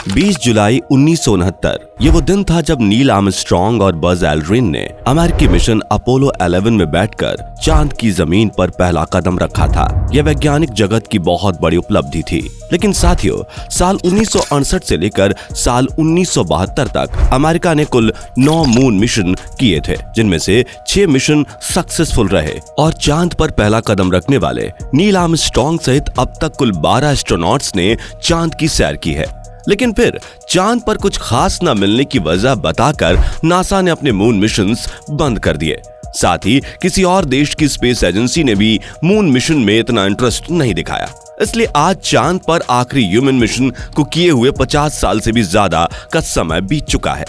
20 जुलाई 1969 ये वो दिन था जब नील आर्मस्ट्रांग और बज एल्ड्रिन ने अमेरिकी मिशन अपोलो 11 में बैठकर चांद की जमीन पर पहला कदम रखा था। यह वैज्ञानिक जगत की बहुत बड़ी उपलब्धि थी। लेकिन साथियों, साल 1968 से लेकर साल 1972 तक अमेरिका ने कुल 9 मून मिशन किए थे, जिनमें से 6 मिशन सक्सेसफुल रहे और चांद पर पहला कदम रखने वाले नील आर्मस्ट्रांग सहित अब तक कुल 12 एस्ट्रोनॉट्स ने चांद की सैर की है। लेकिन फिर चांद पर कुछ खास न मिलने की वजह बताकर नासा ने अपने मून मिशंस बंद कर दिए। साथ ही किसी और देश की स्पेस एजेंसी ने भी मून मिशन में इतना इंटरेस्ट नहीं दिखाया। इसलिए आज चांद पर आखिरी ह्यूमन मिशन को किए हुए 50 साल से भी ज्यादा का समय बीत चुका है।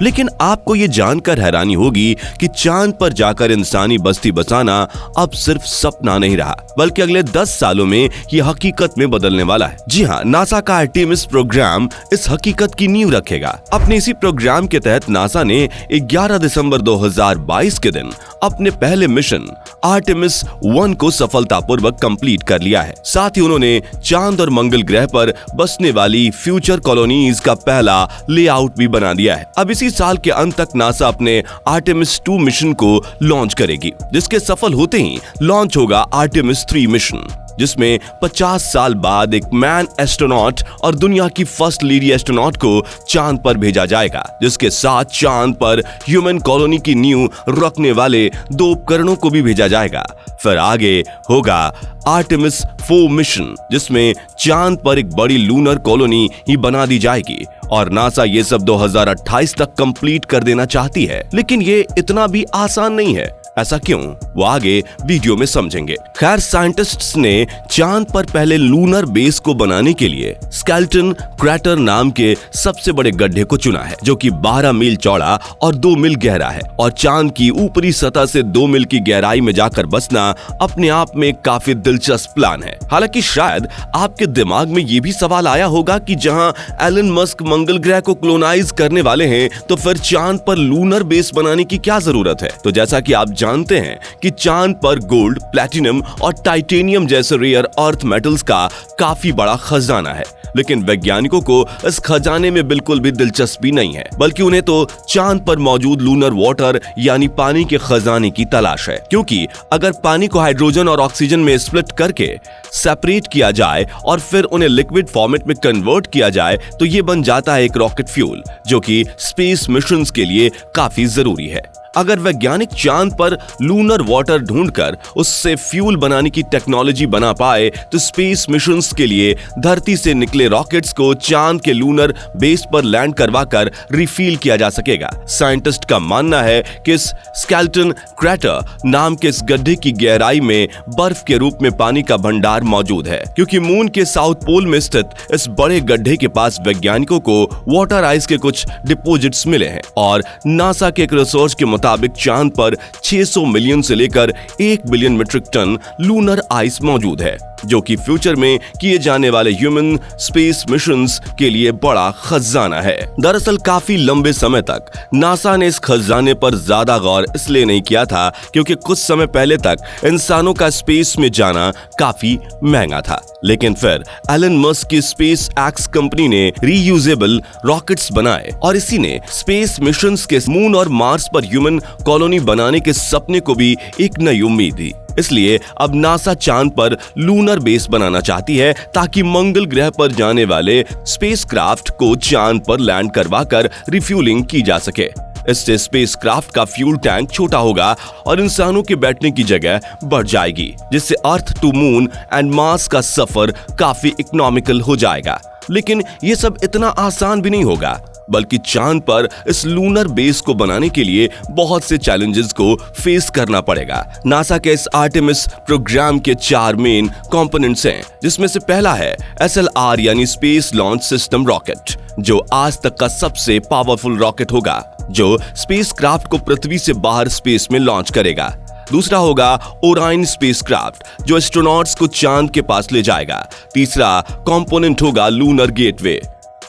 लेकिन आपको ये जानकर हैरानी होगी कि चांद पर जाकर इंसानी बस्ती बसाना अब सिर्फ सपना नहीं रहा, बल्कि अगले 10 सालों में ये हकीकत में बदलने वाला है। जी हाँ, नासा का आर्टेमिस प्रोग्राम इस हकीकत की नींव रखेगा। अपने इसी प्रोग्राम के तहत नासा ने 11 दिसंबर 2022 के दिन अपने पहले मिशन आर्टेमिस 1 को सफलतापूर्वक कंप्लीट कर लिया है। साथ ही उन्होंने चांद और मंगल ग्रह पर बसने वाली फ्यूचर कॉलोनीज का पहला लेआउट भी बना दिया है। अब इसी साल के अंत तक नासा अपने आर्टेमिस 2 मिशन को लॉन्च करेगी, जिसके सफल होते ही लॉन्च होगा आर्टेमिस 3 मिशन, जिसमें 50 साल बाद एक मैन एस्ट्रोनॉट और दुनिया की फर्स्ट लेडी एस्ट्रोनॉट को चांद पर भेजा जाएगा, जिसके साथ चांद पर ह्यूमन कॉलोनी की नींव रखने वाले 2 उपकरणों को भी भेजा जाएगा। फिर आगे होगा आर्टेमिस 4 मिशन, जिसमें चांद पर एक बड़ी लूनर कॉलोनी ही बना दी जाएगी और नासा ये सब 2028 तक कंप्लीट कर देना चाहती है। लेकिन ये इतना भी आसान नहीं है। ऐसा क्यों, वो आगे वीडियो में समझेंगे। खैर, साइंटिस्ट्स ने चांद पर पहले लूनर बेस को बनाने के लिए स्केलेटन क्रैटर नाम के सबसे बड़े गड्ढे को चुना है, जो कि 12 मील चौड़ा और 2 मील गहरा है। और चांद की ऊपरी सतह से 2 मील की गहराई में जाकर बसना अपने आप में काफी दिलचस्प प्लान है। हालांकि शायद आपके दिमाग में ये भी सवाल आया होगा कि जहां एलन मस्क मंगल ग्रह को क्लोनाइज करने वाले हैं, तो फिर चांद पर लूनर बेस बनाने की क्या जरूरत है। तो जैसा कि आप जानते हैं कि चांद पर गोल्ड, प्लैटिनम और टाइटेनियम जैसे रेयर अर्थ मेटल्स का काफी बड़ा खजाना है। लेकिन वैज्ञानिकों को इस खजाने में बिल्कुल भी दिलचस्पी नहीं है, बल्कि उन्हें तो चांद पर मौजूद लूनर वाटर यानी पानी के खजाने की तलाश है। क्योंकि अगर पानी को हाइड्रोजन और ऑक्सीजन में स्प्लिट करके सेपरेट किया जाए और फिर उन्हें लिक्विड फॉर्मेट में कन्वर्ट किया जाए, तो ये बन जाता है एक रॉकेट फ्यूल, जो कि स्पेस मिशंस के लिए काफी जरूरी है। अगर वैज्ञानिक चांद पर लूनर वाटर ढूंढकर उससे फ्यूल बनाने की टेक्नोलॉजी बना पाए, तो स्पेस मिशंस के लिए धरती से निकले रॉकेट्स को चांद के लूनर बेस पर लैंड करवाकर रिफिल किया जा सकेगा। साइंटिस्ट का मानना है कि इस स्केलेटन क्रैटर नाम के इस गड्ढे की गहराई में बर्फ के रूप में पानी का भंडार मौजूद है, क्योंकि मून के साउथ पोल में स्थित इस बड़े गड्ढे के पास वैज्ञानिकों को वाटर आइस के कुछ डिपोजिट्स मिले हैं। और नासा के एक रिसर्च के मुताबिक चांद पर 600 मिलियन से लेकर 1 billion metric tonne lunar ice मौजूद है, जो कि फ्यूचर में किए जाने वाले ह्यूमन स्पेस मिशंस के लिए बड़ा खजाना है। दरअसल काफी लंबे समय तक नासा ने इस खजाने पर ज्यादा गौर इसलिए नहीं किया था, क्योंकि कुछ समय पहले तक इंसानों का स्पेस में जाना काफी महंगा था। लेकिन फिर एलन मस्क की स्पेस एक्स कंपनी ने रीयूजेबल रॉकेट्स बनाए और इसी ने स्पेस मिशंस के मून और मार्स पर ह्यूमन कॉलोनी बनाने के सपने को भी एक नई उम्मीद दी। इसलिए अब नासा चांद पर लूनर बेस बनाना चाहती है, ताकि मंगल ग्रह पर जाने वाले स्पेसक्राफ्ट को चांद पर लैंड करवाकर रिफ्यूलिंग की जा सके। इससे स्पेसक्राफ्ट का फ्यूल टैंक छोटा होगा और इंसानों के बैठने की जगह बढ़ जाएगी, जिससे Earth to moon and Mars का सफर काफी इकोनॉमिकल हो जाएगा। लेकिन ये सब इतना आसान भी नहीं होगा, बल्कि चांद पर इस लूनर बेस को बनाने के लिए बहुत से चैलेंजेस को फेस करना पड़ेगा। नासा के इस आर्टेमिस प्रोग्राम के 4 मेन कंपोनेंट्स हैं, जिसमें से पहला है SLR यानी स्पेस लॉन्च सिस्टम रॉकेट, जो आज तक का सबसे पावरफुल रॉकेट होगा, जो स्पेसक्राफ्ट को पृथ्वी से बाहर स्पेस में लॉन्च करेगा। दूसरा होगा ओराइन स्पेसक्राफ्ट, जो एस्ट्रोनॉट्स को चांद के पास ले जाएगा। तीसरा कंपोनेंट होगा लूनर गेटवे,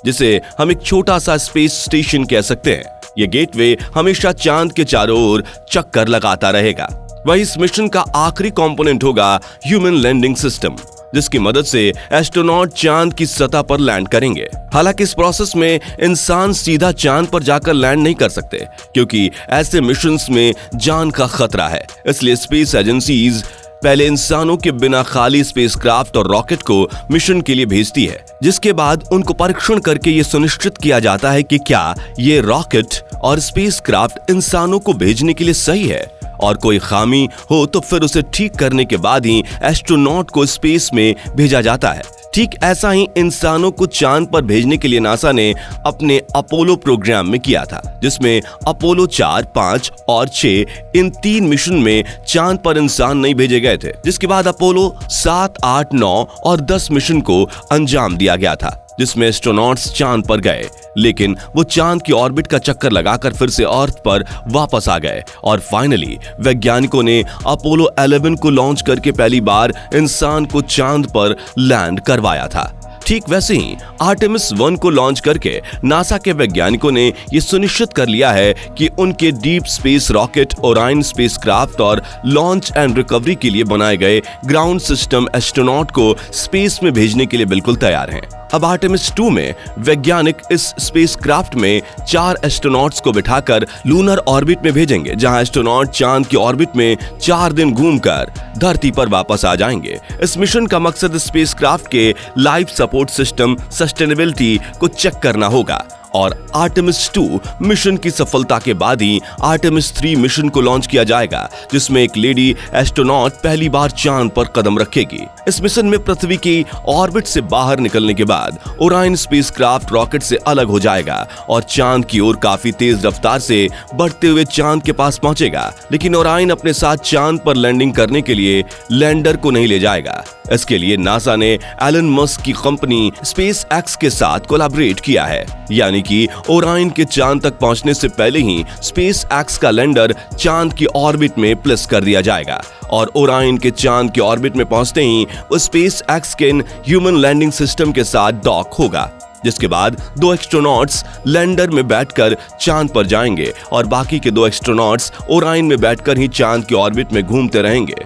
जिसे हम एक छोटा सा स्पेस स्टेशन कह सकते हैं। यह गेटवे हमेशा चांद के चारों ओर चक्कर लगाता रहेगा। वही इस मिशन का आखिरी कंपोनेंट होगा ह्यूमन लैंडिंग सिस्टम, जिसकी मदद से एस्ट्रोनॉट चांद की सतह पर लैंड करेंगे। हालांकि इस प्रोसेस में इंसान सीधा चांद पर जाकर लैंड नहीं कर सकते, क्योंकि ऐसे मिशंस में जान का खतरा है। इसलिए स्पेस एजेंसीज पहले इंसानों के बिना खाली स्पेसक्राफ्ट और रॉकेट को मिशन के लिए भेजती है, जिसके बाद उनको परीक्षण करके ये सुनिश्चित किया जाता है कि क्या ये रॉकेट और स्पेसक्राफ्ट इंसानों को भेजने के लिए सही है, और कोई खामी हो तो फिर उसे ठीक करने के बाद ही एस्ट्रोनॉट को स्पेस में भेजा जाता है। ठीक ऐसा ही इंसानों को चांद पर भेजने के लिए नासा ने अपने अपोलो प्रोग्राम में किया था, जिसमें अपोलो 4, 5 और 6 इन 3 मिशन में चांद पर इंसान नहीं भेजे गए थे, जिसके बाद अपोलो 7, 8, 9 और 10 मिशन को अंजाम दिया गया था, जिसमें एस्ट्रोनॉट्स चांद पर गए, लेकिन वो चांद की ऑर्बिट का चक्कर लगाकर फिर से अर्थ पर वापस आ गए। और फाइनली वैज्ञानिकों ने अपोलो 11 को लॉन्च करके पहली बार इंसान को चांद पर लैंड करवाया था। ठीक वैसे ही आर्टेमिस 1 को लॉन्च करके नासा के वैज्ञानिकों ने यह सुनिश्चित कर लिया है कि उनके deep space rocket Orion spacecraft और लॉन्च एंड रिकवरी के लिए बनाए गए ग्राउंड सिस्टम एस्ट्रोनॉट को स्पेस में भेजने के लिए बिल्कुल तैयार हैं। अब आर्टेमिस 2 में वैज्ञानिक इस स्पेसक्राफ्ट में 4 एस्ट्रोनॉट्स को बिठाकर लूनर ऑर्बिट में भेजेंगे, जहां एस्ट्रोनॉट चांद की ऑर्बिट में 4 दिन घूमकर धरती पर वापस आ जाएंगे। इस मिशन का मकसद स्पेसक्राफ्ट के लाइफ सपोर्ट सिस्टम सस्टेनेबिलिटी को चेक करना होगा। और आर्टेमिस 2 मिशन की सफलता के बाद ही आर्टेमिस 3 मिशन को लॉन्च किया जाएगा, जिसमें एक लेडी एस्ट्रोनॉट पहली बार चांद पर कदम रखेगी। इस मिशन में पृथ्वी की ऑर्बिट से बाहर निकलने के बाद ओरायन स्पेसक्राफ्ट रॉकेट से अलग हो जाएगा और चांद की ओर काफी तेज रफ्तार से बढ़ते हुए चांद के पास पहुंचेगा। लेकिन ओरायन अपने साथ चांद पर लैंडिंग करने के लिए लैंडर को नहीं ले जाएगा। इसके लिए नासा ने एलन मस्क की कंपनी स्पेस एक्स के साथ कोलैबोरेट किया है, यानी कि ओरायन के चांद तक पहुंचने से पहले ही स्पेस एक्स का लैंडर चांद की ऑर्बिट में प्लेस कर दिया जाएगा और ओरायन के चांद की ऑर्बिट में पहुंचते ही वो स्पेस एक्स के ह्यूमन लैंडिंग सिस्टम के साथ डॉक होगा, जिसके बाद 2 एस्ट्रोनॉट्स लैंडर में बैठकर चांद पर जाएंगे और बाकी के 2 एस्ट्रोनॉट्स ओरायन में बैठकर ही चांद की ऑर्बिट में घूमते रहेंगे।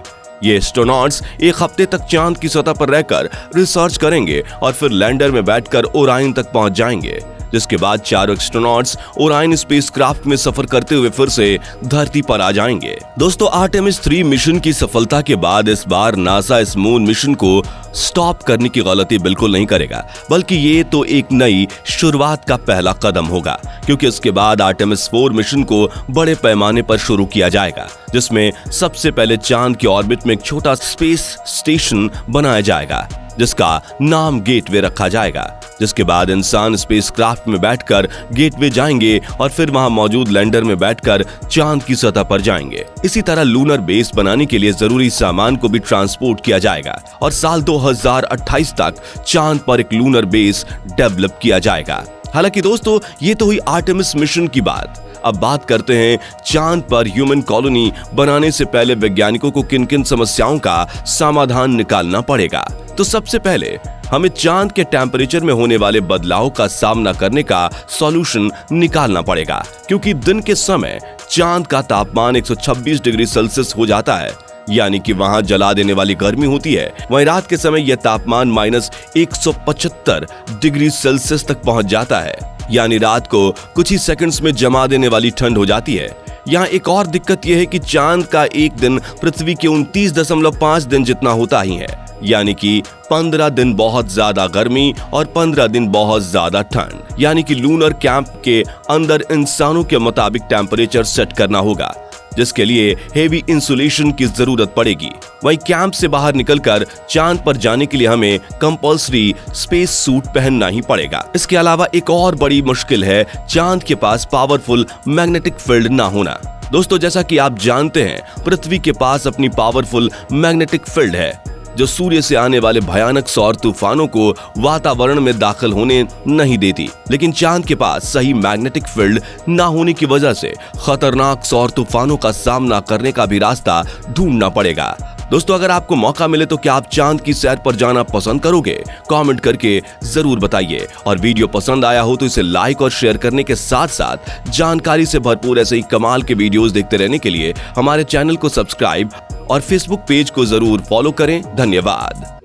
ये एस्ट्रोनॉट्स 1 हफ्ते तक चांद की सतह पर रहकर रिसर्च करेंगे और फिर लैंडर में बैठकर ओरायन तक पहुंच जाएंगे, जिसके बाद 4 एस्ट्रोनॉट्स ओरायन स्पेसक्राफ्ट में सफर करते हुए फिर से धरती पर आ जाएंगे। दोस्तों, आर्टेमिस 3 मिशन की सफलता के बाद इस बार नासा इस मून मिशन को स्टॉप करने की गलती बिल्कुल नहीं करेगा, बल्कि ये तो एक नई शुरुआत का पहला कदम होगा, क्योंकि इसके बाद आर्टेमिस 4 मिशन को बड़े पैमाने पर शुरू किया जाएगा, जिसमें सबसे पहले चांद की ऑर्बिट में एक छोटा स्पेस स्टेशन बनाया जाएगा, जिसका नाम गेटवे रखा जाएगा। जिसके बाद इंसान स्पेसक्राफ्ट में बैठकर गेटवे जाएंगे और फिर वहां मौजूद लैंडर में बैठकर चांद की सतह पर जाएंगे। इसी तरह लूनर बेस बनाने के लिए जरूरी सामान को भी ट्रांसपोर्ट किया जाएगा और साल 2028 तक चांद पर एक लूनर बेस डेवलप किया जाएगा। हालांकि दोस्तों, ये तो हुई आर्टेमिस मिशन की बात। अब बात करते हैं चांद पर ह्यूमन कॉलोनी बनाने से पहले वैज्ञानिकों को किन किन समस्याओं का समाधान निकालना पड़ेगा। तो सबसे पहले हमें चांद के टेम्परेचर में होने वाले बदलाव का सामना करने का सॉल्यूशन निकालना पड़ेगा, क्योंकि दिन के समय चांद का तापमान 126 डिग्री सेल्सियस हो जाता है, यानी कि वहां जला देने वाली गर्मी होती है। वहीं रात के समय यह तापमान -175 डिग्री सेल्सियस तक पहुंच जाता है, यानी रात को कुछ ही सेकंड्स में जमा देने वाली ठंड हो जाती है। यहाँ एक और दिक्कत यह है कि चांद का एक दिन पृथ्वी के 29.5 दिन जितना होता ही है, यानी कि 15 दिन बहुत ज्यादा गर्मी और 15 दिन बहुत ज्यादा ठंड। यानी कि लूनर कैंप के अंदर इंसानों के मुताबिक टेम्परेचर सेट करना होगा, जिसके लिए हेवी इंसुलेशन की जरूरत पड़ेगी। वहीं कैंप से बाहर निकलकर चांद पर जाने के लिए हमें कंपल्सरी स्पेस सूट पहनना ही पड़ेगा। इसके अलावा एक और बड़ी मुश्किल है चांद के पास पावरफुल मैग्नेटिक फील्ड ना होना। दोस्तों, जैसा कि आप जानते हैं, पृथ्वी के पास अपनी पावरफुल मैग्नेटिक फील्ड है, जो सूर्य से आने वाले भयानक सौर तूफानों को वातावरण में दाखिल होने नहीं देती। लेकिन चांद के पास सही मैग्नेटिक फील्ड ना होने की वजह से खतरनाक सौर तूफानों का सामना करने का भी रास्ता ढूंढना पड़ेगा। दोस्तों, अगर आपको मौका मिले तो क्या आप चांद की सैर पर जाना पसंद करोगे? कमेंट करके जरूर बताइए। और वीडियो पसंद आया हो तो इसे लाइक और शेयर करने के साथ साथ जानकारी से भरपूर ऐसे ही कमाल के वीडियोस देखते रहने के लिए हमारे चैनल को सब्सक्राइब और फेसबुक पेज को जरूर फॉलो करें। धन्यवाद।